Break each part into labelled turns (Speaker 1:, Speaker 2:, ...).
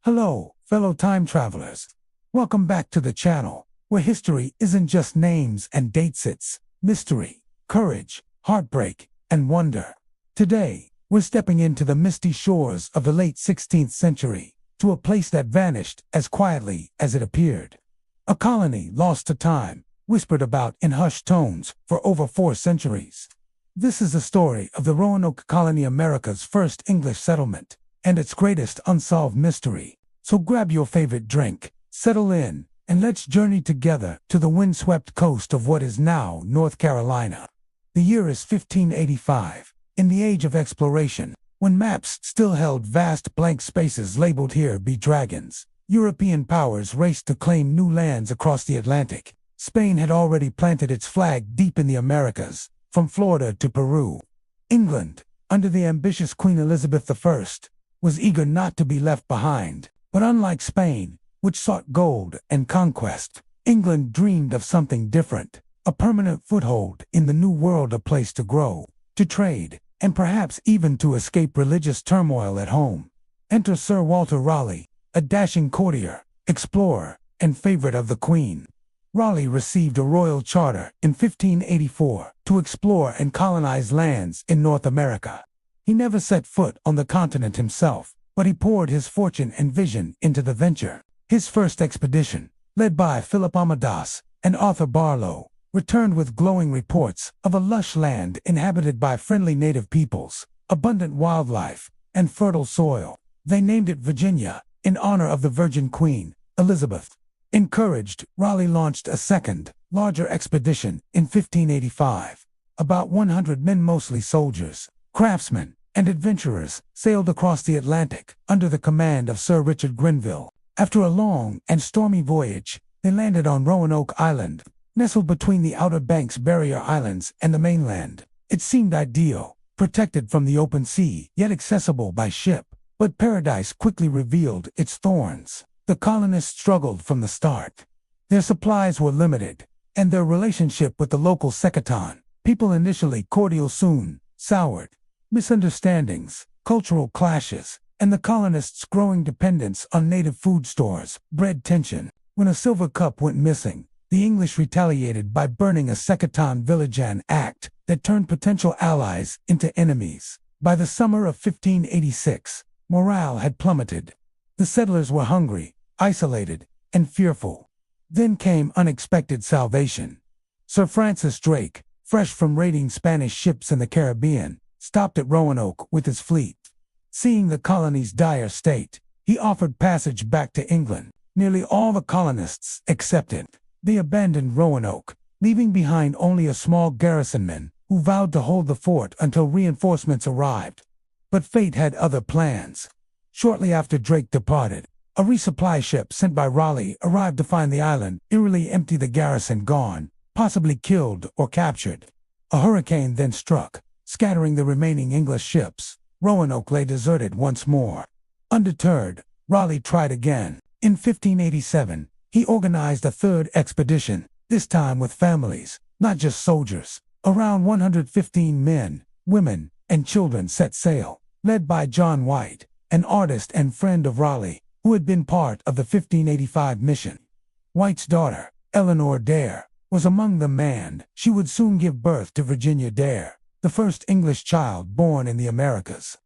Speaker 1: Hello, fellow time travelers. Welcome back to the channel, where history isn't just names and dates, it's mystery, courage, heartbreak, and wonder. Today, we're stepping into the misty shores of the late 16th century, to a place that vanished as quietly as it appeared. A colony lost to time, whispered about in hushed tones for over 4 centuries. This is the story of the Roanoke colony, America's first English settlement, and its greatest unsolved mystery. So grab your favorite drink, settle in, and let's journey together to the windswept coast of what is now North Carolina. The year is 1585, in the age of exploration, when maps still held vast blank spaces labeled "Here be dragons." European powers raced to claim new lands across the Atlantic. Spain had already planted its flag deep in the Americas, from Florida to Peru. England, under the ambitious Queen Elizabeth I, was eager not to be left behind. But unlike Spain, which sought gold and conquest, England dreamed of something different, a permanent foothold in the New World, a place to grow, to trade, and perhaps even to escape religious turmoil at home. Enter Sir Walter Raleigh, a dashing courtier, explorer, and favorite of the Queen. Raleigh received a royal charter in 1584 to explore and colonize lands in North America. He never set foot on the continent himself, but he poured his fortune and vision into the venture. His first expedition, led by Philip Amadas and Arthur Barlow, returned with glowing reports of a lush land inhabited by friendly native peoples, abundant wildlife, and fertile soil. They named it Virginia, in honor of the Virgin Queen, Elizabeth. Encouraged, Raleigh launched a second, larger expedition in 1585. About 100 men, mostly soldiers, craftsmen, and adventurers, sailed across the Atlantic under the command of Sir Richard Grenville. After a long and stormy voyage, they landed on Roanoke Island, nestled between the Outer Banks barrier islands and the mainland. It seemed ideal, protected from the open sea, yet accessible by ship. But paradise quickly revealed its thorns. The colonists struggled from the start. Their supplies were limited, and their relationship with the local Secatan, people initially cordial, soon soured. Misunderstandings, cultural clashes, and the colonists' growing dependence on native food stores bred tension. When a silver cup went missing, the English retaliated by burning a Secatan village, an act that turned potential allies into enemies. By the summer of 1586, morale had plummeted. The settlers were hungry, isolated, and fearful. Then came unexpected salvation. Sir Francis Drake, fresh from raiding Spanish ships in the Caribbean, stopped at Roanoke with his fleet. Seeing the colony's dire state, he offered passage back to England. Nearly all the colonists accepted. They abandoned Roanoke, leaving behind only a small garrison men who vowed to hold the fort until reinforcements arrived. But fate had other plans. Shortly after Drake departed, a resupply ship sent by Raleigh arrived to find the island eerily empty, the garrison gone, possibly killed or captured. A hurricane then struck, scattering the remaining English ships. Roanoke lay deserted once more. Undeterred, Raleigh tried again. In 1587, he organized a third expedition, this time with families, not just soldiers. Around 115 men, women, and children set sail, led by John White, an artist and friend of Raleigh, who had been part of the 1585 mission. White's daughter, Eleanor Dare, was among them, and she would soon give birth to Virginia Dare, the first English child born in the Americas.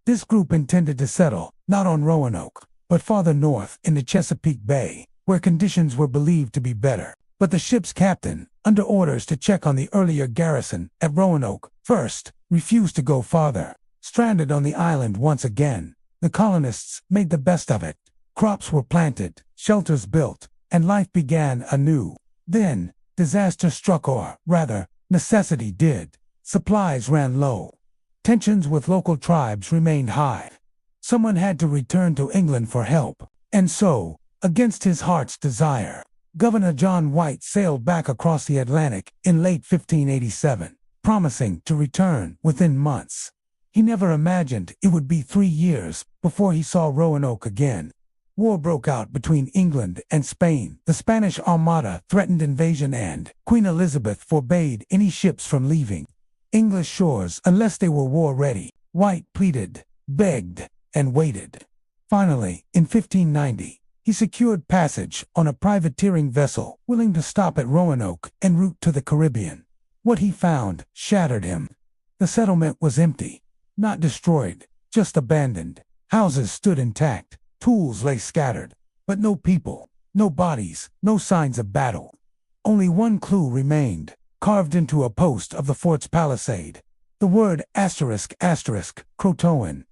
Speaker 1: This group intended to settle, not on Roanoke, but farther north in the Chesapeake Bay, where conditions were believed to be better. But the ship's captain, under orders to check on the earlier garrison at Roanoke first, refused to go farther. Stranded on the island once again, the colonists made the best of it. Crops were planted, shelters built, and life began anew. Then, disaster struck, or rather, necessity did. Supplies ran low. Tensions with local tribes remained high. Someone had to return to England for help. And so, against his heart's desire, Governor John White sailed back across the Atlantic in late 1587, promising to return within months. He never imagined it would be 3 years before he saw Roanoke again. War broke out between England and Spain. The Spanish Armada threatened invasion, and Queen Elizabeth forbade any ships from leaving English shores unless they were war-ready. White pleaded, begged, and waited. Finally, in 1590, he secured passage on a privateering vessel willing to stop at Roanoke en route to the Caribbean. What he found shattered him. The settlement was empty, not destroyed, just abandoned. Houses stood intact, tools lay scattered, but no people, no bodies, no signs of battle. Only one clue remained, carved into a post of the fort's palisade. The word Croatoan.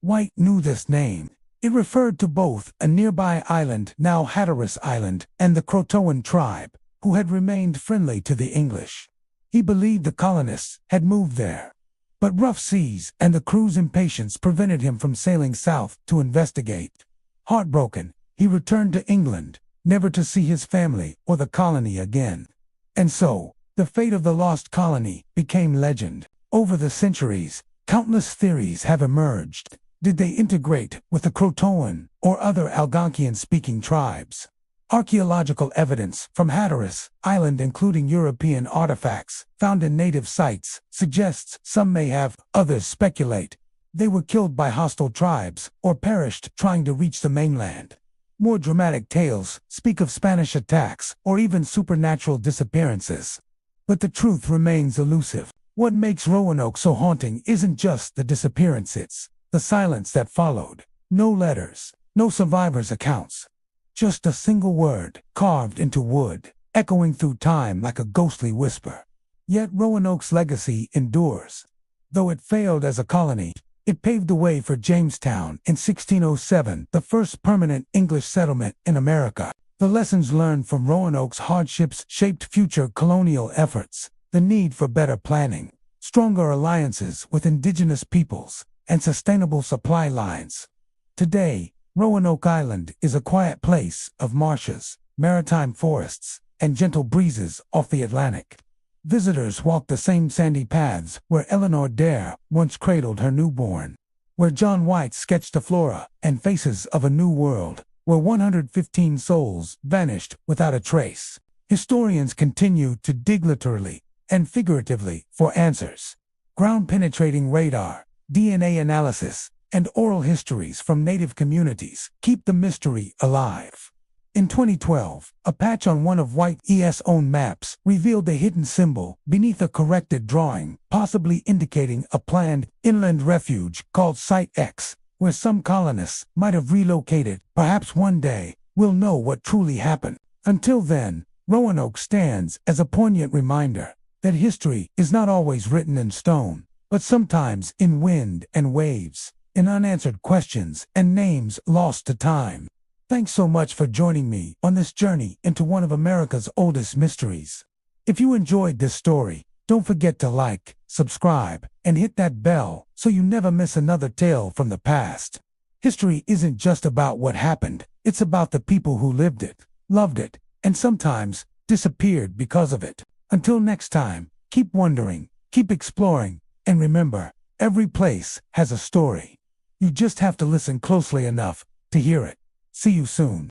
Speaker 1: White knew this name. It referred to both a nearby island, now Hatteras Island, and the Croatoan tribe, who had remained friendly to the English. He believed the colonists had moved there. But rough seas and the crew's impatience prevented him from sailing south to investigate. Heartbroken, he returned to England, never to see his family or the colony again. And so, the fate of the lost colony became legend. Over the centuries, countless theories have emerged. Did they integrate with the Croatoan or other Algonquian-speaking tribes? Archaeological evidence from Hatteras Island, including European artifacts found in native sites, suggests some may have, others speculate they were killed by hostile tribes or perished trying to reach the mainland. More dramatic tales speak of Spanish attacks or even supernatural disappearances. But the truth remains elusive. What makes Roanoke so haunting isn't just the disappearance, it's the silence that followed. No letters, no survivors' accounts. Just a single word, carved into wood, echoing through time like a ghostly whisper. Yet Roanoke's legacy endures. Though it failed as a colony, it paved the way for Jamestown in 1607, the first permanent English settlement in America. The lessons learned from Roanoke's hardships shaped future colonial efforts. The need for better planning, stronger alliances with indigenous peoples, and sustainable supply lines. Today, Roanoke Island is a quiet place of marshes, maritime forests, and gentle breezes off the Atlantic. Visitors walk the same sandy paths where Eleanor Dare once cradled her newborn, where John White sketched the flora and faces of a new world, where 115 souls vanished without a trace. Historians continue to dig literally and figuratively for answers. Ground-penetrating radar, DNA analysis, and oral histories from native communities keep the mystery alive. In 2012, a patch on one of White's own maps revealed a hidden symbol beneath a corrected drawing, possibly indicating a planned inland refuge called Site X, where some colonists might have relocated. Perhaps one day, we'll know what truly happened. Until then, Roanoke stands as a poignant reminder that history is not always written in stone, but sometimes in wind and waves, in unanswered questions and names lost to time. Thanks so much for joining me on this journey into one of America's oldest mysteries. If you enjoyed this story, don't forget to like, subscribe, and hit that bell so you never miss another tale from the past. History isn't just about what happened, it's about the people who lived it, loved it, and sometimes disappeared because of it. Until next time, keep wondering, keep exploring, and remember, every place has a story. You just have to listen closely enough to hear it. See you soon.